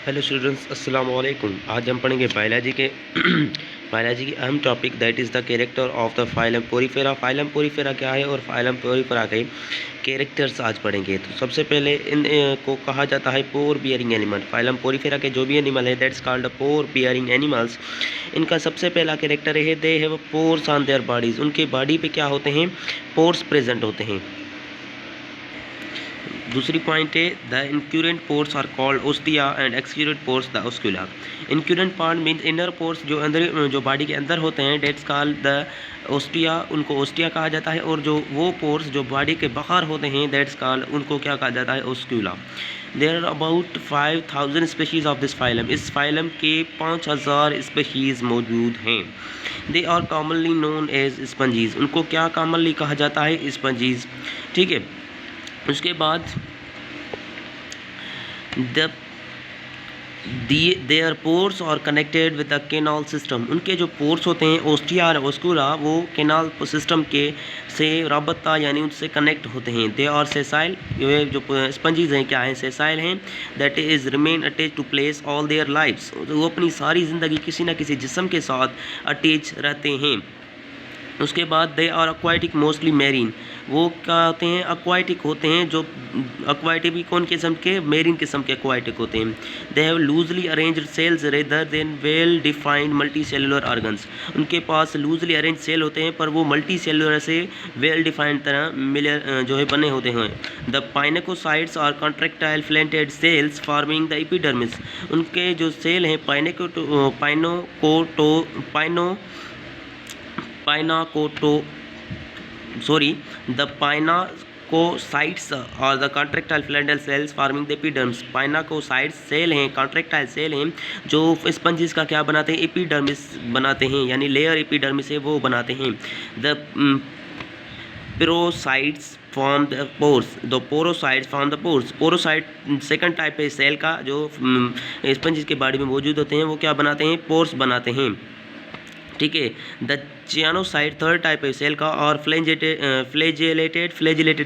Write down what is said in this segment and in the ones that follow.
Hello students, अस्सलाम वालेकुम। आज हम पढ़ेंगे बायोलॉजी के बायोलॉजी की अहम topic that is the character of the phylum Porifera. Phylum Porifera क्या है और फाइलम पोरीफेरा के कैरेक्टर्स आज पढ़ेंगे। तो सबसे पहले इन को कहा जाता है पोर बियरिंग एनिमल। फाइलम पोरीफेरा के जो भी एनिमल है that's called pour bearing animals. इनका सबसे पहला कैरेक्टर है they have pores on their bodies. उनके बॉडी पे क्या होते हैं? पोर्स प्रेजेंट होते हैं। दूसरी पॉइंट है the incurrent pores are called ostia and excurrent pores the oscula. Incurrent part means inner pores जो अंदर जो बॉडी के अंदर होते हैं डेट्स कॉल्ड द ओस्टिया, उनको ओस्टिया कहा जाता है। और जो वो पोर्स जो बॉडी के बाहर होते हैं दैट्स कॉल्ड, उनको क्या कहा जाता है? Oscula. There are about 5000 species of this phylum. इस फाइलम के 5000 स्पीशीज़ मौजूद हैं। They are commonly known as sponges. उनको क्या कॉमनली कहा जाता है? स्पंजीज। ठीक है। उसके बाद देयर पोर्स और connected with the canal system. उनके जो पोर्स होते हैं ओस्टिया और ओस्कुला, वो केनाल सिस्टम के से रबता यानी उनसे कनेक्ट होते हैं। They are sessile. ये जो स्पंजीज हैं क्या हैं? सेसाइल हैं। That is remain attach to place all their lives. वो अपनी सारी ज़िंदगी किसी न किसी जिस्म के साथ अटैच रहते हैं। उसके बाद they are aquatic mostly marine. वो क्या होते हैं? एक्वाटिक होते हैं। जो एक्वाटिक भी कौन किस्म के? मैरीन किस्म के एक्वाटिक होते हैं। They have loosely arranged cells rather than well defined multi cellular organs. उनके पास लूजली अरेंज सेल होते हैं पर वो मल्टी सेलुलर से वेल डिफाइंड तरह मिले जो है बने होते हैं। The pinacocytes are contractile flattened cells forming the epidermis. उनके जो सेल हैं the पाइनाकोसाइट्स और the contractile flattened cells forming the epidermis. Pinacocytes cell हैं, कॉन्ट्रैक्टाइल सेल हैं जो स्पंजिस का क्या बनाते हैं? एपिडर्मिस बनाते हैं, यानी लेयर एपिडर्मिस है वो बनाते हैं। The porocytes form the pores. The porocytes form the pores. Porocyte second type है सेल का जो स्पंजिस के बॉडी में मौजूद होते हैं। वो क्या बनाते हैं? पोर्स बनाते हैं। ठीक है। द चियानोसाइट थर्ड टाइप है सेल का और फ्लैजिलेटेड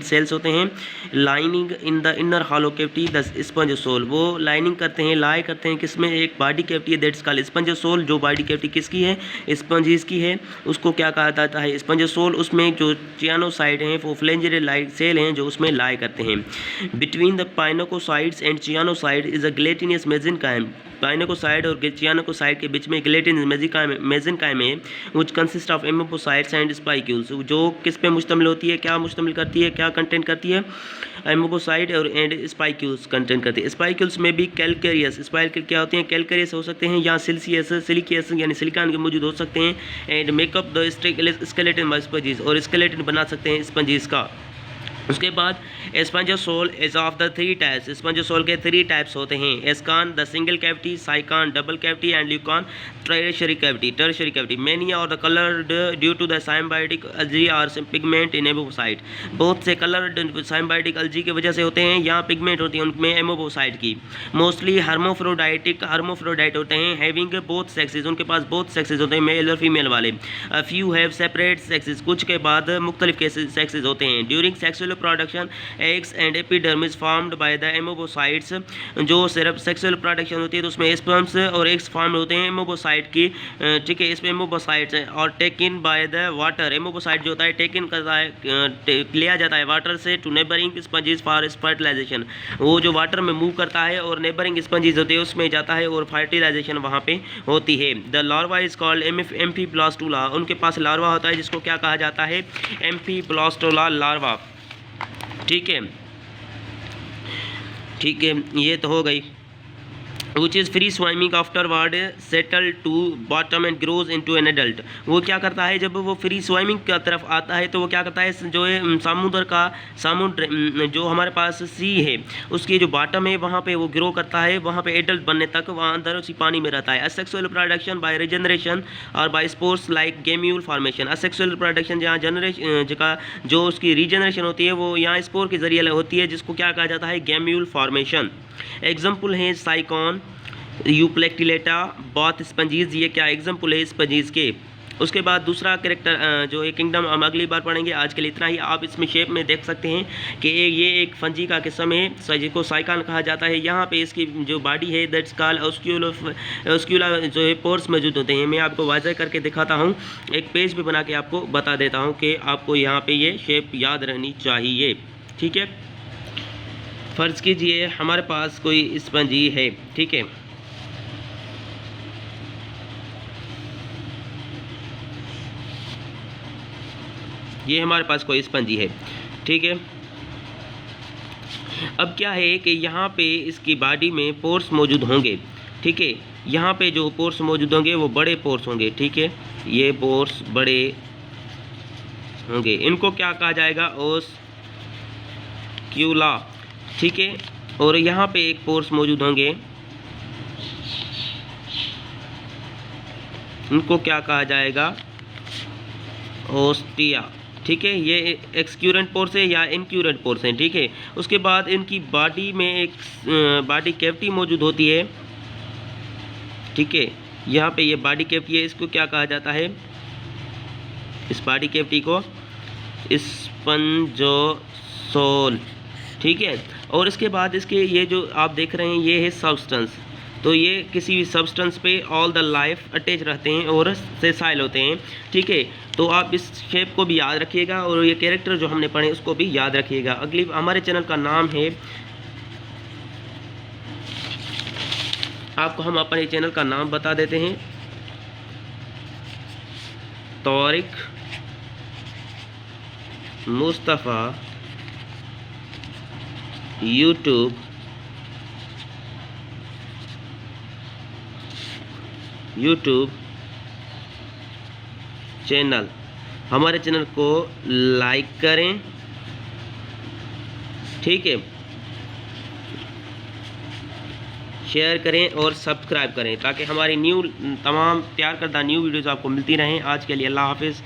सेल्स होते हैं। Lining in the inner hollow cavity the spongocoel. वो लाइनिंग करते हैं, लाई करते हैं किसमें? एक बॉडी कैविटी है दैट्स कॉल्ड स्पंज सोल। जो बॉडी कैविटी किसकी है? स्पंजिस की है। उसको क्या कहा जाता है? Spongocoel. उसमें जो चियानोसाइट हैं वो फ्लैजिलेटेड सेल हैं जो उसमें लाई करते हैं। Between the pinacocytes and choanocyte is a gelatinous mesenchyme. Pinacocyte और चियानोकोसाइट के बीच में ग्लेटिनियस मेसेनकाइम है which consist of amoebocytes and spicules. जो किस पे मुश्तमिल होती है? क्या मुश्तमिल करती है? क्या कंटेंट करती है? एमोपोसाइट और एंड स्पाइक्यूल्स कंटेंट करती है। स्पाइक्यूल्स में भी कैलकेरियस स्पाइक्यूल क्या होते हैं? कैलकेरियस हो सकते हैं या सिलिकियस यानी सिलिकॉन के मौजूद हो सकते हैं। And make up the skeleton by sponges. और स्केलेटन बना सकते हैं स्पंजीज का। उसके बाद spongocoel is of the 3 types. Spongocoel के 3 टाइप्स होते हैं। Ascon the single cavity, sycon double cavity and leucon tertiary cavity. Many are the coloured due to the symbiotic algae or pigment इन एमोपोसाइट। बहुत से कलर्ड साइम्बायोटिक अल्जी की वजह से होते हैं या पिगमेंट होती है उनमें एमोपोसाइट की। मोस्टली हर्मोफ्रोडाइट होते हैं। Having both sexes. उनके पास बोथ सेक्सेस होते हैं, मेल और फीमेल वाले। Few have separate sexes. कुछ के बाद मुख्तलिफ सेक्सेस होते हैं। During sexual production eggs and epidermis formed by the amoebocytes. जो सिर्फ सेक्सुअल प्रोडक्शन होती है तो उसमें स्पर्म्स और एग्स फॉर्म होते हैं एमोपोसाइट की। ठीक है। इसमें एमोपोसाइट्स हैं और टेकन बाय द वाटर। एमोपोसाइट जो होता है टेकन करता है, लिया जाता है वाटर से टू नेबरिंग स्पंजीज फॉर फर्टिलाइजेशन। वो जो वाटर में मूव करता है और नेबरिंग स्पंजीज होते हैं उसमें जाता है और फर्टिलाइजेशन वहाँ पे होती है। The larva is called amphiblastula. उनके पास लार्वा होता है जिसको क्या कहा जाता है? एम्फीब्लास्टुला लार्वा। ठीक है। ये तो हो गई। which is free swimming afterward settle to bottom and grows into an adult। वो क्या करता है? जब वो फ्री स्विमिंग की तरफ आता है तो वो क्या करता है? जो है समुद्र जो हमारे पास सी है उसकी जो बॉटम है वहाँ पे वो ग्रो करता है, वहाँ पे एडल्ट बनने तक वहाँ अंदर उसी पानी में रहता है। असेक्सुअल प्रोडक्शन बाय रीजनरेशन और by spores like gemmule formation. Asexual production जहाँ जो उसकी रीजनरेशन होती है वो यहाँ स्पोर के जरिए होती है जिसको क्या कहा जाता है? Gemmule formation. एग्जाम्पल है साइकॉन, यूप्लेक्टिलेटा, बॉथ स्पंजीज। ये क्या एग्जाम्पल है स्पंजीज के? उसके बाद दूसरा कैरेक्टर जो है किंगडम हम अगली बार पढ़ेंगे। आज के लिए इतना ही। आप इसमें शेप में देख सकते हैं कि ये एक फंजी का किस्म है जिसको साइकान कहा जाता है। यहाँ पे इसकी जो बॉडी है दैट्स कॉल्ड ऑस्क्यूला जो है पोर्स मौजूद होते हैं। मैं आपको वाज़ह करके दिखाता हूँ, एक पेज पे बना के आपको बता देता हूँ कि आपको यहाँ पे ये शेप याद रहनी चाहिए। ठीक है, फ़र्ज़ कीजिए हमारे पास कोई स्पंजी है। ठीक है, ये हमारे पास कोई स्पंजी है। ठीक है, अब क्या है कि यहाँ पे इसकी बॉडी में पोर्स मौजूद होंगे। ठीक है, यहाँ पे जो पोर्स मौजूद होंगे वो बड़े पोर्स होंगे। ठीक है, ये पोर्स बड़े होंगे, इनको क्या कहा जाएगा, ओस्क्यूला। ठीक है, और यहाँ पे एक पोर्स मौजूद होंगे, इनको क्या कहा जाएगा, ओस्टिया। ठीक है, ये एक्सक्यूरेंट पोर्स है या इनक्यूरेंट पोर्स है। ठीक है, उसके बाद इनकी बॉडी में एक बॉडी कैविटी मौजूद होती है। ठीक है, यहाँ पे ये बॉडी कैविटी है, इसको क्या कहा जाता है, इस बॉडी कैविटी को स्पंजोसोल। ठीक है, और इसके बाद इसके ये जो आप देख रहे हैं ये है सब्सटेंस। तो ये किसी भी सब्सटेंस पे ऑल द लाइफ अटैच रहते हैं और सेसाइल होते हैं। ठीक है, तो आप इस शेप को भी याद रखिएगा और ये कैरेक्टर जो हमने पढ़े उसको भी याद रखिएगा। अगली हमारे चैनल का नाम है, आपको हम अपने चैनल का नाम बता देते हैं, तारिक मुस्तफ़ा यूट्यूब चैनल। हमारे चैनल को लाइक करें। ठीक है, शेयर करें और सब्सक्राइब करें ताकि हमारी तमाम तैयार करदा न्यू वीडियोज़ आपको मिलती रहें। आज के लिए अल्लाह हाफिज़।